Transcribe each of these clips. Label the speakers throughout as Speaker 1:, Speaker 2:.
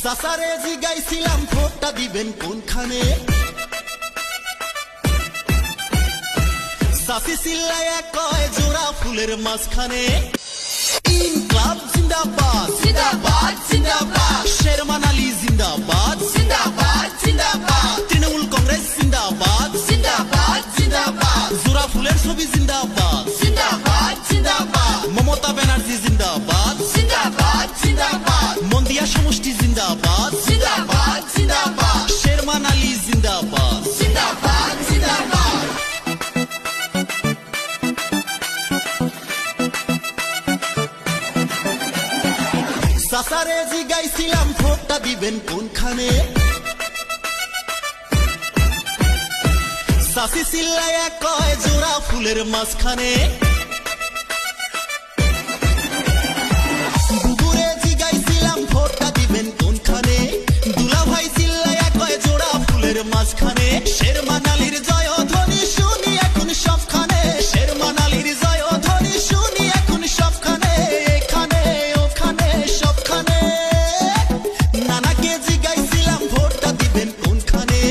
Speaker 1: সাসারে জিগাইছিলাম ভোটটা দিবেন কোনখানে, সাসি চিল্লায়া কয় জোড়া ফুলের মাঝখানে। ইনকলাব জিন্দাবাদ
Speaker 2: জিন্দাবাদ জিন্দাবাদ,
Speaker 1: শেরমান আলী জিন্দাবাদ
Speaker 2: জিন্দাবাদ জিন্দাবাদ,
Speaker 1: তৃণমূল কংগ্রেস জিন্দাবাদ
Speaker 2: জিন্দাবাদ জিন্দাবাদ,
Speaker 1: জোড়া ফুলের ছবি জিন্দাবাদ
Speaker 2: জিন্দাবাদ জিন্দাবাদ,
Speaker 1: মমতা ব্যানার্জি জিন্দাবাদ
Speaker 2: জিন্দাবাদ জিন্দাবাদ,
Speaker 1: মন্দিয়া সমষ্টি জিন্দাবাদ
Speaker 2: জিন্দাবাদ জিন্দাবাদ,
Speaker 1: শেরমান আলী জিন্দাবাদ।
Speaker 2: জিন্দাবাদ জিন্দাবাদ।
Speaker 1: সাসারে জিগাইছিলাম ভোটটা দিবেন কোনখানে, সাসি চিল্লায়া কয় জোড়া ফুলের মাঝখানে। বুবুরে জিগাইছিলাম ভোটটা দিবেন কোনখানে, দুলাভাই চিল্লায়া কয় জোড়া ফুলের মাঝখানে। শেরমান আলীর জয় ধ্বনি শুনি এখন সবখানে, শেরমান আলীর জয় ধ্বনি শুনি এখন সবখানে, এখানে ওখানে সবখানে। নানাকে জিগাইছিলাম ভোটটা দিবেন কোনখানে,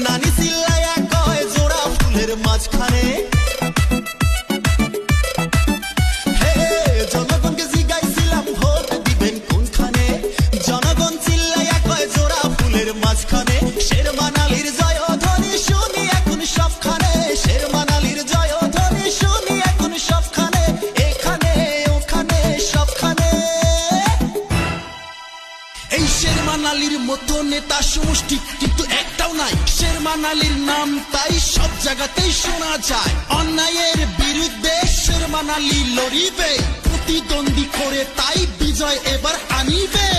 Speaker 1: নানি চিল্লায়া কয় জোড়া ফুলের মাঝখানে। হে জনগণকে জিগাইছিলাম ভোট দিবেন কোনখানে, জনগণ চিল্লায়া কয় জোড়া ফুলের মাঝখানে। শেরমান আলীর জয় ধ্বনি শুনি এখন সবখানে, শেরমান আলীর জয় ধ্বনি শুনি এখন সবখানে, এখানে ওখানে সবখানে। এই শেরমান আলীর মতো নেতা সমষ্টি কিন্তু একটাও নাই, শেরমান আলীর নাম তাই সব জায়গাতেই শোনা যায়। অন্যায়ের বিরুদ্ধে শেরমান আলী লড়িবে, প্রতিদ্বন্দ্বী করে তাই বিজয় এবার আনিবে।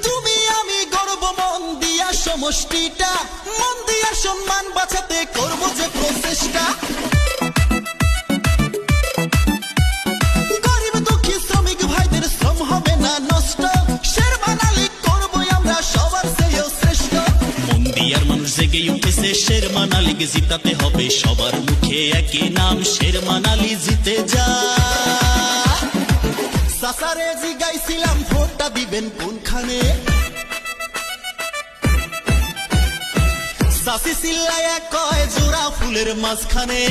Speaker 1: তুমি আমি গর্ব মন দিয়া সমষ্টিটা, মন দিয়া সম্মান বাঁচাতে করবো যে প্রচেষ্টা। গরিব দুঃখী শ্রমিক ভাইদের শ্রম হবে না নষ্ট, শেরমান আলী করবই আমরা সবার চেয়েও শ্রেষ্ঠ। মন্দিয়ার মানুষ জেগে উঠেছে, শেরমান আলীকে জিতাতে হবে সবার মুখে একই নাম, শেরমান আলী জিতে যা। সাসারে জিগাইছিলাম ভোটটা দিবেন কোনখানে, সাসি চিল্লায়া কয় জোড়া ফুলের মাঝখানে।